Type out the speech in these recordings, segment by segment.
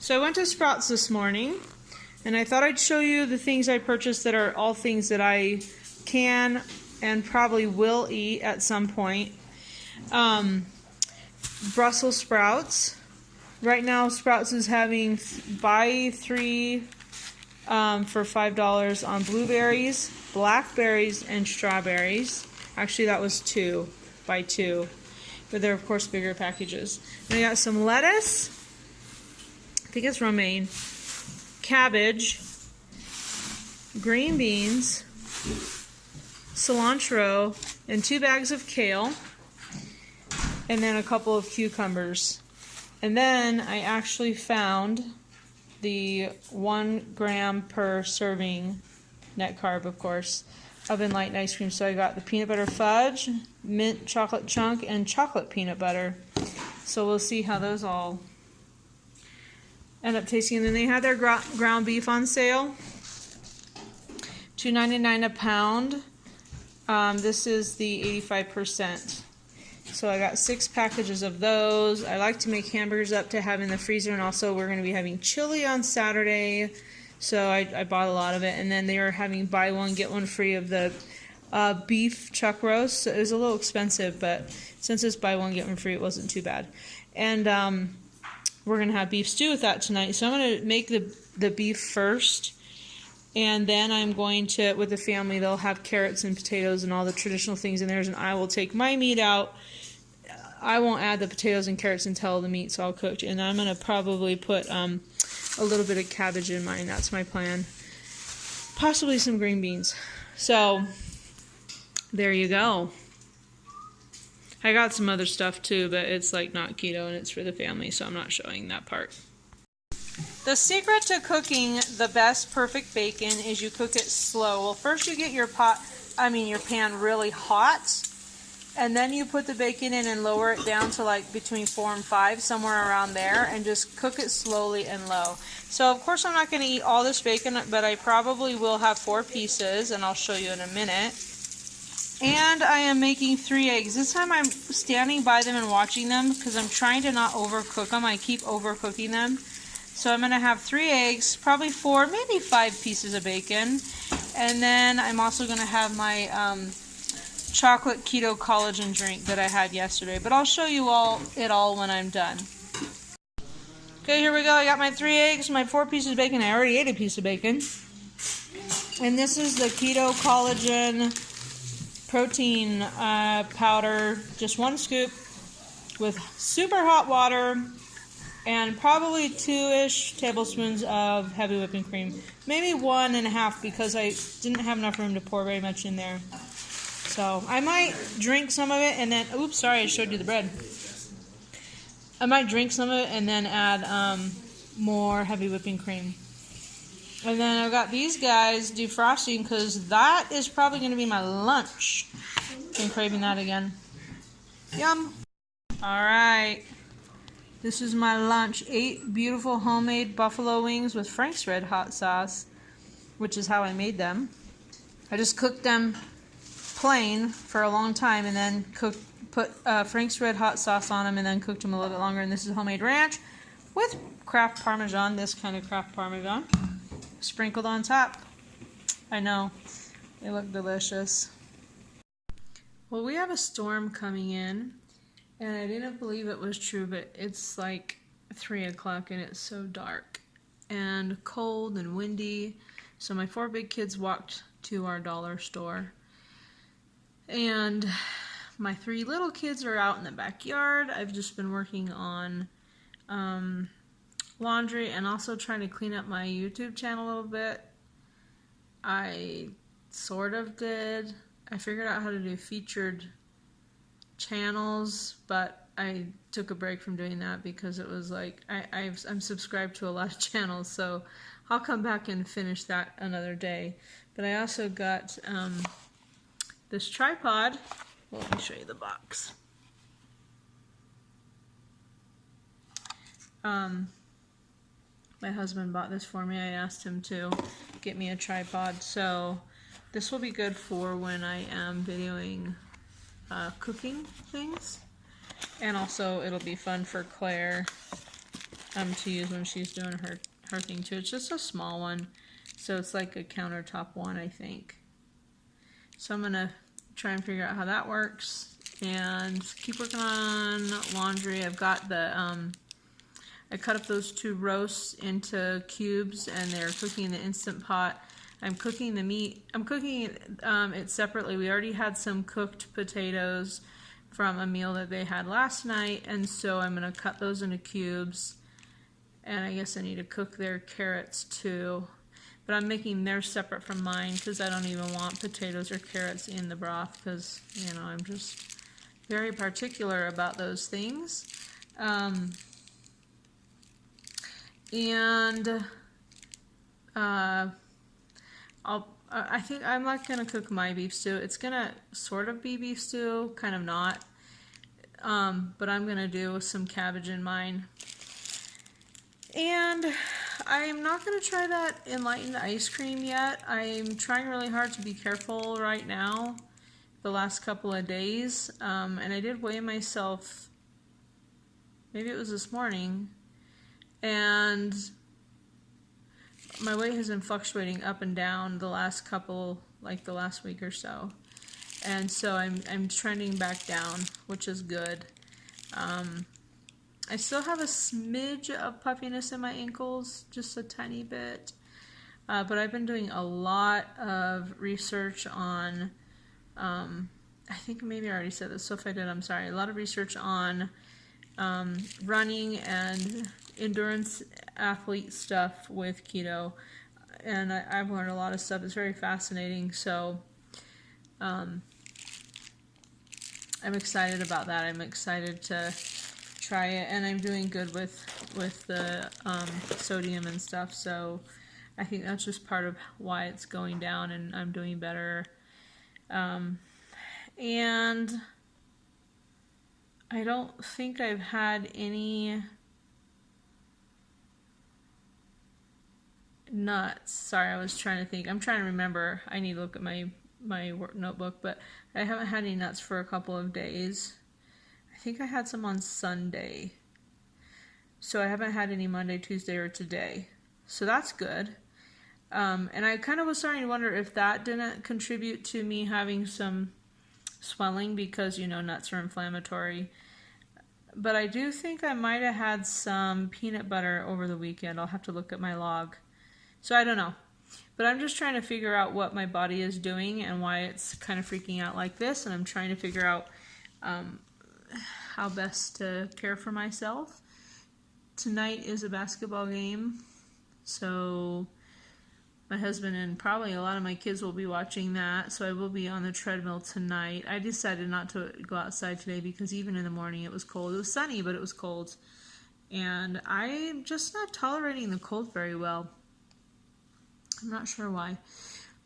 So I went to Sprouts this morning, and I thought I'd show you the things I purchased that are all things that I can and probably will eat at some point. Brussels sprouts. Right now, Sprouts is having buy 3 for $5 on blueberries, blackberries, and strawberries. Actually, that was 2, buy 2. But they're, of course, bigger packages. And I got some lettuce. I think it's romaine, cabbage, green beans, cilantro, and 2 bags of kale, and then a couple of cucumbers. And then I actually found the 1 gram per serving, net carb of course, of Enlightened ice cream. So I got the peanut butter fudge, mint chocolate chunk, and chocolate peanut butter. So we'll see how those all end up tasting. And then they had their ground beef on sale, $2.99 a pound. This is the 85%. So I got 6 packages of those. I like to make hamburgers up to have in the freezer, and also we're going to be having chili on Saturday, so I bought a lot of it. And then they are having buy one get one free of the beef chuck roast. So it was a little expensive, but since it's buy one get one free, it wasn't too bad. And we're going to have beef stew with that tonight. So I'm going to make the beef first, and then I'm going to, with the family, they'll have carrots and potatoes and all the traditional things in theirs, and I will take my meat out. I won't add the potatoes and carrots until the meat's all cooked, and I'm going to probably put a little bit of cabbage in mine. That's my plan. Possibly some green beans. So there you go. I got some other stuff too, but it's like not keto and it's for the family, so I'm not showing that part. The secret to cooking the best perfect bacon is you cook it slow. Well, first you get your pan really hot, and then you put the bacon in and lower it down to like between 4 and 5, somewhere around there, and just cook it slowly and low. So of course I'm not going to eat all this bacon, but I probably will have 4 pieces, and I'll show you in a minute. And I am making 3 eggs. This time I'm standing by them and watching them because I'm trying to not overcook them. I keep overcooking them. So I'm going to have 3 eggs, probably 4, maybe 5 pieces of bacon. And then I'm also going to have my chocolate keto collagen drink that I had yesterday. But I'll show you it all when I'm done. Okay, here we go. I got my 3 eggs, my 4 pieces of bacon. I already ate a piece of bacon. And this is the keto collagen protein powder, just 1 scoop with super hot water and probably 2-ish tablespoons of heavy whipping cream. Maybe 1.5 because I didn't have enough room to pour very much in there. So I might drink some of it and then, oops, sorry, I showed you the bread. I might drink some of it and then add more heavy whipping cream. And then I've got these guys defrosting because that is probably going to be my lunch. Been craving that again. Yum. Alright. This is my lunch. 8 beautiful homemade buffalo wings with Frank's Red Hot sauce, which is how I made them. I just cooked them plain for a long time and then put Frank's Red Hot sauce on them and then cooked them a little bit longer. And this is homemade ranch with Kraft Parmesan, this kind of Kraft Parmesan, sprinkled on top. I know, they look delicious. Well, we have a storm coming in, and I didn't believe it was true, but it's like 3 o'clock and it's so dark and cold and windy. So my 4 big kids walked to our dollar store, and my 3 little kids are out in the backyard. I've just been working on laundry and also trying to clean up my YouTube channel a little bit. I sort of did. I figured out how to do featured channels, but I took a break from doing that because it was like I'm subscribed to a lot of channels, so I'll come back and finish that another day. But I also got this tripod. Well, let me show you the box. My husband bought this for me. I asked him to get me a tripod, so this will be good for when I am videoing cooking things, and also it'll be fun for Claire to use when she's doing her thing too. It's just a small one, so it's like a countertop one, I think. So I'm gonna try and figure out how that works and keep working on laundry. I've got the I cut up those 2 roasts into cubes and they're cooking in the Instant Pot. I'm cooking the meat. I'm cooking it separately. We already had some cooked potatoes from a meal that they had last night, and so I'm going to cut those into cubes. And I guess I need to cook their carrots too. But I'm making theirs separate from mine because I don't even want potatoes or carrots in the broth because, you know, I'm just very particular about those things. I think I'm not gonna cook my beef stew. It's gonna sort of be beef stew, kind of not. But I'm gonna do some cabbage in mine. And I'm not gonna try that enlightened ice cream yet. I'm trying really hard to be careful right now, the last couple of days. And I did weigh myself, maybe it was this morning, and my weight has been fluctuating up and down the last couple, like the last week or so. And so I'm trending back down, which is good. I still have a smidge of puffiness in my ankles, just a tiny bit. But I've been doing a lot of research on, I think maybe I already said this, so if I did, I'm sorry. A lot of research on running and endurance athlete stuff with keto, and I've learned a lot of stuff. It's very fascinating, so I'm excited about that. I'm excited to try it, and I'm doing good with the sodium and stuff, so I think that's just part of why it's going down and I'm doing better. And I don't think I've had any nuts. Sorry, I was trying to think. I'm trying to remember. I need to look at my work notebook, but I haven't had any nuts for a couple of days. I think I had some on Sunday. So I haven't had any Monday, Tuesday, or today. So that's good. And I kind of was starting to wonder if that didn't contribute to me having some swelling because, you know, nuts are inflammatory. But I do think I might have had some peanut butter over the weekend. I'll have to look at my log. So I don't know. But I'm just trying to figure out what my body is doing and why it's kind of freaking out like this. And I'm trying to figure out how best to care for myself. Tonight is a basketball game. So my husband and probably a lot of my kids will be watching that. So I will be on the treadmill tonight. I decided not to go outside today because even in the morning it was cold. It was sunny, but it was cold. And I'm just not tolerating the cold very well. I'm not sure why.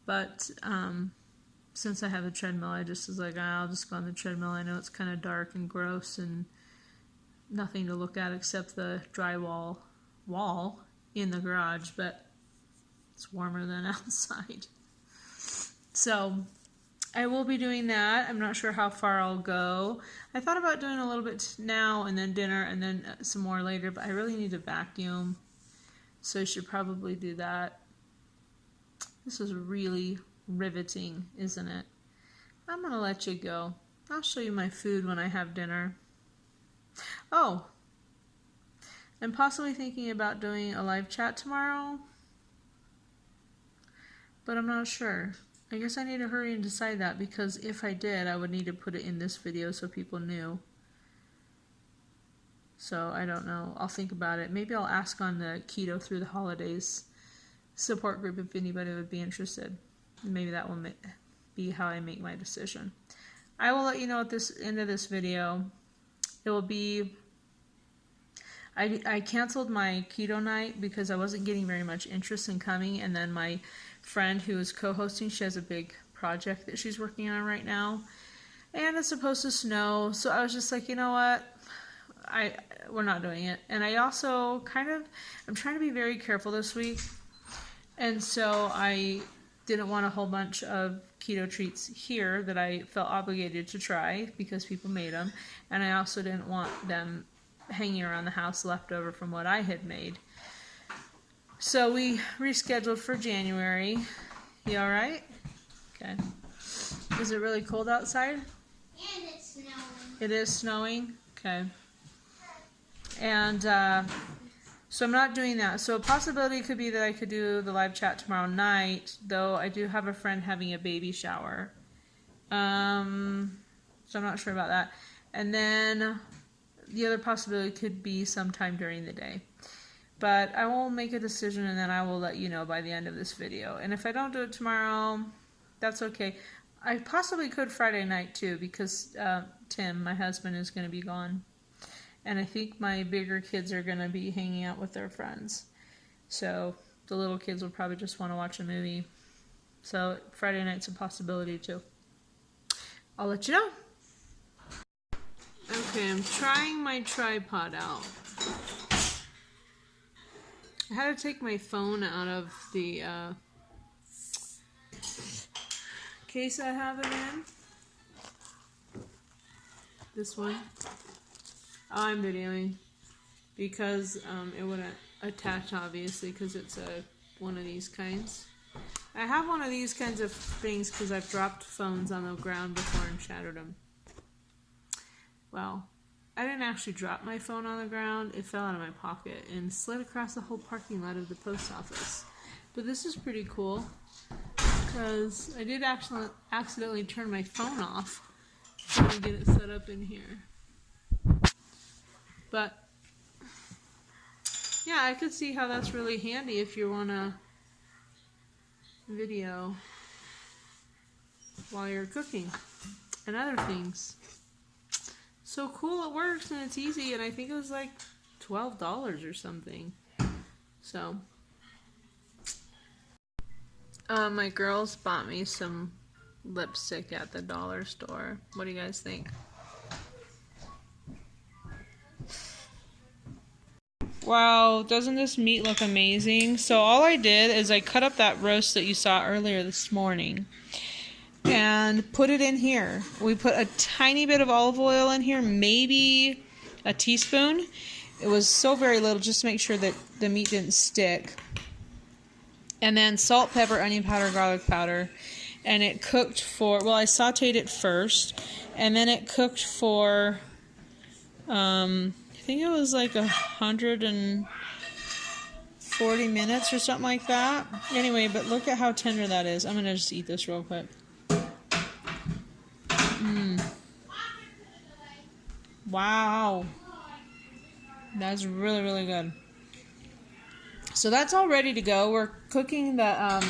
But since I have a treadmill, I just was like, I'll just go on the treadmill. I know it's kind of dark and gross and nothing to look at except the drywall wall in the garage, but it's warmer than outside. So I will be doing that. I'm not sure how far I'll go. I thought about doing a little bit now and then dinner and then some more later, but I really need to vacuum. So I should probably do that. This is really riveting, isn't it? I'm going to let you go. I'll show you my food when I have dinner. Oh, I'm possibly thinking about doing a live chat tomorrow, but I'm not sure. I guess I need to hurry and decide that because if I did, I would need to put it in this video so people knew. So I don't know. I'll think about it. Maybe I'll ask on the Keto Through the Holidays support group if anybody would be interested. Maybe that will be how I make my decision. I will let you know at this end of this video. It will be, I canceled my keto night because I wasn't getting very much interest in coming, and then my friend who is co-hosting, she has a big project that she's working on right now, and it's supposed to snow, so I was just like, you know what, we're not doing it. And I also I'm trying to be very careful this week, and so I didn't want a whole bunch of keto treats here that I felt obligated to try because people made them, and I also didn't want them hanging around the house left over from what I had made. So we rescheduled for January. You all right? Okay. Is it really cold outside? And it's snowing. It is snowing? Okay. And so I'm not doing that. So a possibility could be that I could do the live chat tomorrow night, though I do have a friend having a baby shower. So I'm not sure about that. And then the other possibility could be sometime during the day. But I will make a decision and then I will let you know by the end of this video. And if I don't do it tomorrow, that's okay. I possibly could Friday night too because Tim, my husband, is going to be gone. And I think my bigger kids are going to be hanging out with their friends. So the little kids will probably just want to watch a movie. So Friday night's a possibility too. I'll let you know. Okay, I'm trying my tripod out. I had to take my phone out of the case I have it in. This one. I'm videoing because it wouldn't attach, obviously, because it's one of these kinds. I have one of these kinds of things because I've dropped phones on the ground before and shattered them. Well, I didn't actually drop my phone on the ground. It fell out of my pocket and slid across the whole parking lot of the post office. But this is pretty cool because I did accidentally turn my phone off trying to get it set up in here. But yeah, I could see how that's really handy if you want to video while you're cooking and other things. So cool, it works and it's easy, and I think it was like $12 or something. So my girls bought me some lipstick at the dollar store. What do you guys think? Wow, doesn't this meat look amazing? So all I did is I cut up that roast that you saw earlier this morning and put it in here. We put a tiny bit of olive oil in here, maybe a teaspoon. It was so very little just to make sure that the meat didn't stick. And then salt, pepper, onion powder, garlic powder. And it cooked for, well, I sauteed it first. And then it cooked for, I think it was like 140 minutes or something like that. Anyway, but look at how tender that is. I'm going to just eat this real quick. Wow. That's really, really good. So that's all ready to go. We're cooking the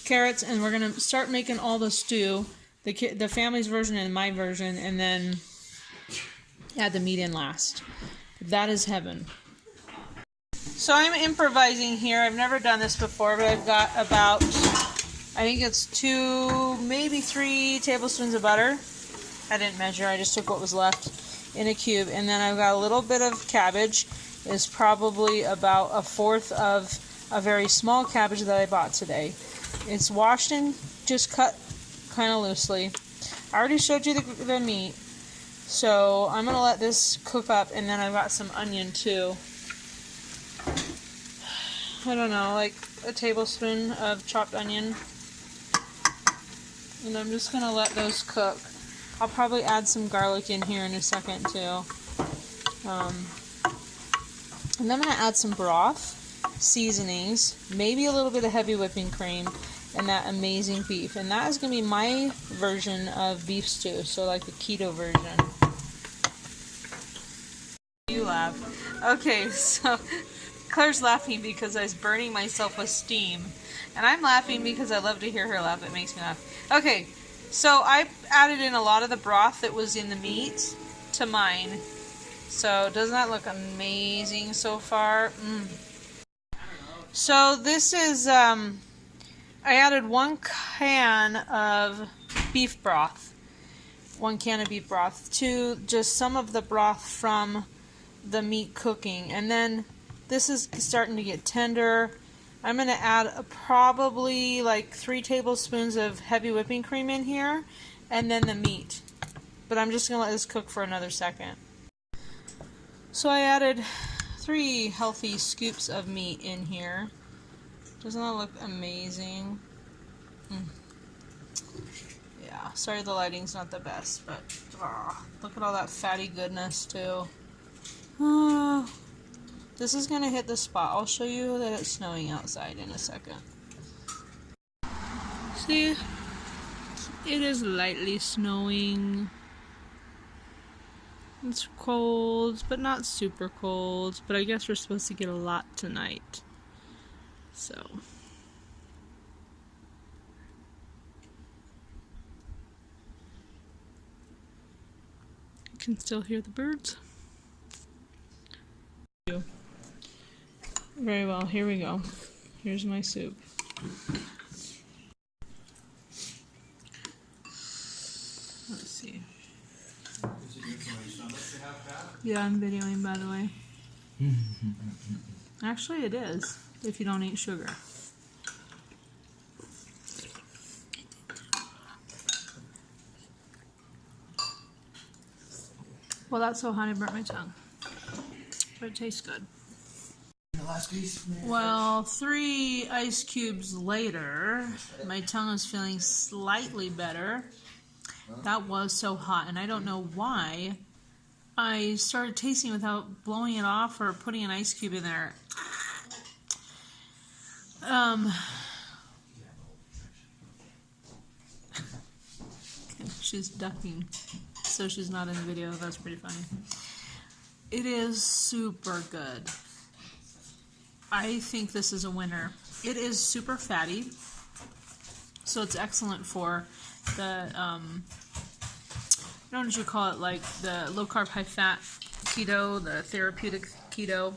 carrots, and we're going to start making all the stew. The family's version and my version, and then add the meat in last. That is heaven. So I'm improvising here. I've never done this before, but I've got about, I think it's 2, maybe 3 tablespoons of butter. I didn't measure, I just took what was left in a cube. And then I've got a little bit of cabbage. It's probably about 1/4 of a very small cabbage that I bought today. It's washed and just cut kind of loosely. I already showed you the meat. So I'm going to let this cook up, and then I've got some onion too. I don't know, like a tablespoon of chopped onion. And I'm just going to let those cook. I'll probably add some garlic in here in a second too. And then I'm going to add some broth, seasonings, maybe a little bit of heavy whipping cream, and that amazing beef. And that is going to be my version of beef stew, so like the keto version. You laugh. Okay, so Claire's laughing because I was burning myself with steam. And I'm laughing because I love to hear her laugh. It makes me laugh. Okay, so I added in a lot of the broth that was in the meat to mine. So doesn't that look amazing so far? So this is, I added 1 can of beef broth. 1 can of beef broth to just some of the broth from the meat cooking. And then this is starting to get tender. I'm going to add probably like 3 tablespoons of heavy whipping cream in here, and then the meat. But I'm just going to let this cook for another second. So I added 3 healthy scoops of meat in here. Doesn't that look amazing? Yeah, sorry the lighting's not the best, but look at all that fatty goodness too. This is gonna hit the spot. I'll show you that it's snowing outside in a second. See, it is lightly snowing. It's cold, but not super cold. But I guess we're supposed to get a lot tonight. So. I can still hear the birds. Very well, here we go. Here's my soup. Let's see. Yeah, I'm videoing, by the way. Actually, it is, if you don't eat sugar. Well, that's so hot I burnt my tongue. But it tastes good. Well, 3 ice cubes later, my tongue is feeling slightly better. That was so hot, and I don't know why. I started tasting without blowing it off or putting an ice cube in there. She's ducking, so she's not in the video. That's pretty funny. It is super good. I think this is a winner. It is super fatty, so it's excellent for the, what did you call it, like the low carb, high fat keto, the therapeutic keto,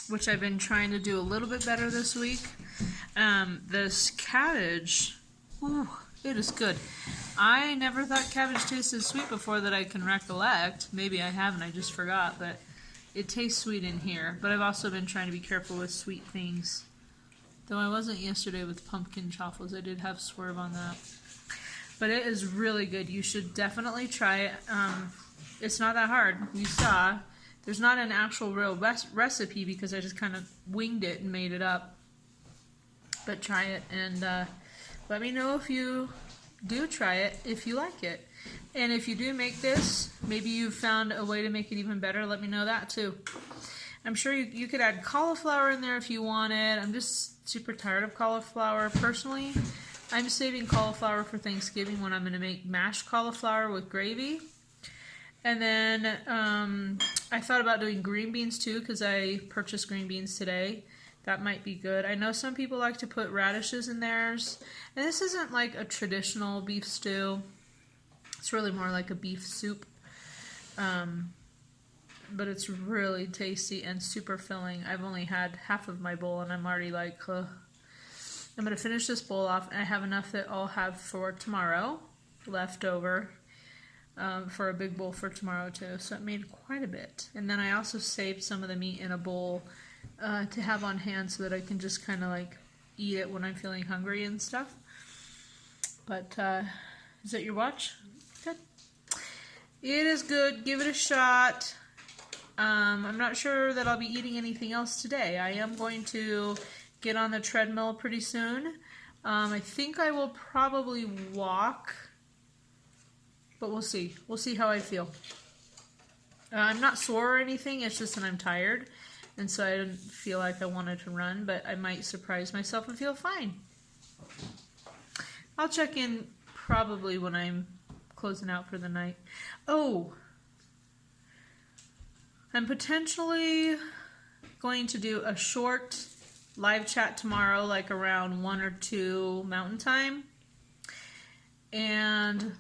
which I've been trying to do a little bit better this week. This cabbage, ooh, it is good. I never thought cabbage tasted sweet before that I can recollect. Maybe I haven't, I just forgot, but it tastes sweet in here. But I've also been trying to be careful with sweet things. Though I wasn't yesterday with pumpkin chaffles. I did have swerve on that. But it is really good. You should definitely try it. It's not that hard. You saw. There's not an actual real recipe because I just kind of winged it and made it up. But try it and let me know if you do try it, if you like it. And if you do make this, maybe you've found a way to make it even better, let me know that too. I'm sure you could add cauliflower in there if you wanted. I'm just super tired of cauliflower. Personally, I'm saving cauliflower for Thanksgiving when I'm going to make mashed cauliflower with gravy. And then I thought about doing green beans too because I purchased green beans today. That might be good. I know some people like to put radishes in theirs. And this isn't like a traditional beef stew. It's really more like a beef soup. But it's really tasty and super filling. I've only had half of my bowl and I'm already like, ugh. I'm going to finish this bowl off and I have enough that I'll have for tomorrow left over for a big bowl for tomorrow too. So it made quite a bit. And then I also saved some of the meat in a bowl to have on hand so that I can just kind of like eat it when I'm feeling hungry and stuff. But is that your watch? Good. It is good. Give it a shot. I'm not sure that I'll be eating anything else today. I am going to get on the treadmill pretty soon. I think I will probably walk, but we'll see. We'll see how I feel. I'm not sore or anything. It's just that I'm tired, and so I didn't feel like I wanted to run, but I might surprise myself and feel fine. I'll check in probably when I'm closing out for the night. Oh, I'm potentially going to do a short live chat tomorrow, like around 1 or 2 Mountain Time, and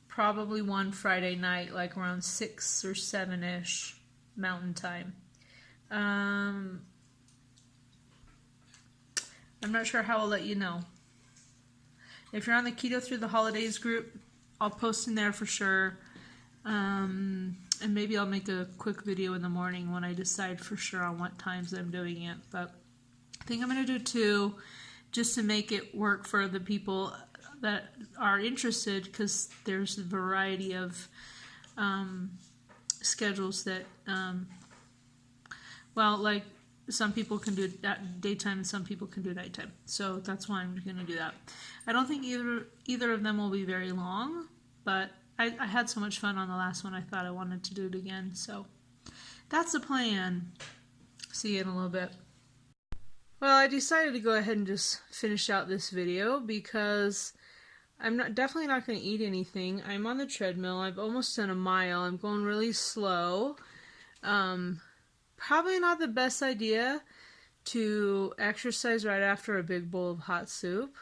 probably one Friday night, like around 6 or 7-ish Mountain Time. I'm not sure how I'll let you know. If you're on the Keto Through the Holidays group, I'll post in there for sure. And maybe I'll make a quick video in the morning when I decide for sure on what times I'm doing it. But I think I'm going to do 2 just to make it work for the people that are interested, because there's a variety of schedules that, well, like some people can do daytime and some people can do nighttime. So that's why I'm going to do that. I don't think either of them will be very long, but I had so much fun on the last one, I thought I wanted to do it again. So that's the plan. See you in a little bit. Well, I decided to go ahead and just finish out this video because I'm definitely not going to eat anything. I'm on the treadmill. I've almost done a mile. I'm going really slow. Probably not the best idea to exercise right after a big bowl of hot soup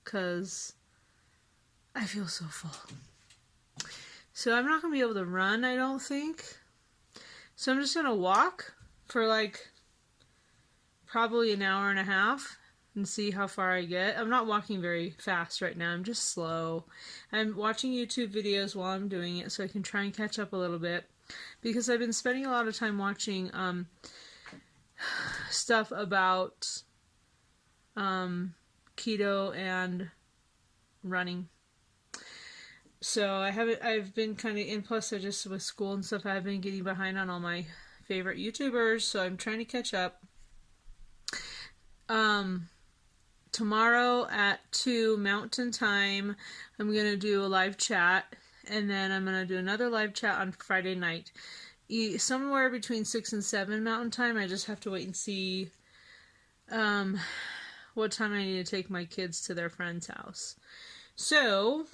because I feel so full. So I'm not going to be able to run, I don't think. So I'm just going to walk for like probably an hour and a half and see how far I get. I'm not walking very fast right now. I'm just slow. I'm watching YouTube videos while I'm doing it so I can try and catch up a little bit because I've been spending a lot of time watching stuff about keto and running. So I've been kind of, and plus I just, with school and stuff, I've been getting behind on all my favorite YouTubers, so I'm trying to catch up. Tomorrow at 2 Mountain Time, I'm going to do a live chat, and then I'm going to do another live chat on Friday night. Somewhere between 6 and 7 Mountain Time. I just have to wait and see what time I need to take my kids to their friend's house. So,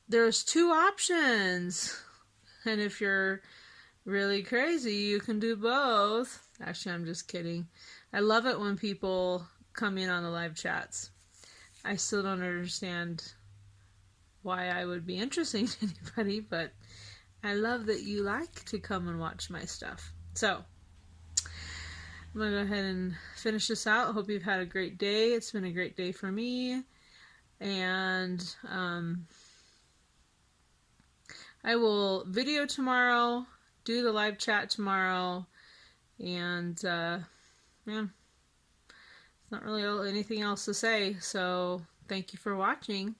there's 2 options, and if you're really crazy, you can do both. Actually, I'm just kidding. I love it when people come in on the live chats. I still don't understand why I would be interesting to anybody, but I love that you like to come and watch my stuff. So, I'm going to go ahead and finish this out. Hope you've had a great day. It's been a great day for me. And I will video tomorrow, do the live chat tomorrow, and yeah, there's not really anything else to say, so thank you for watching.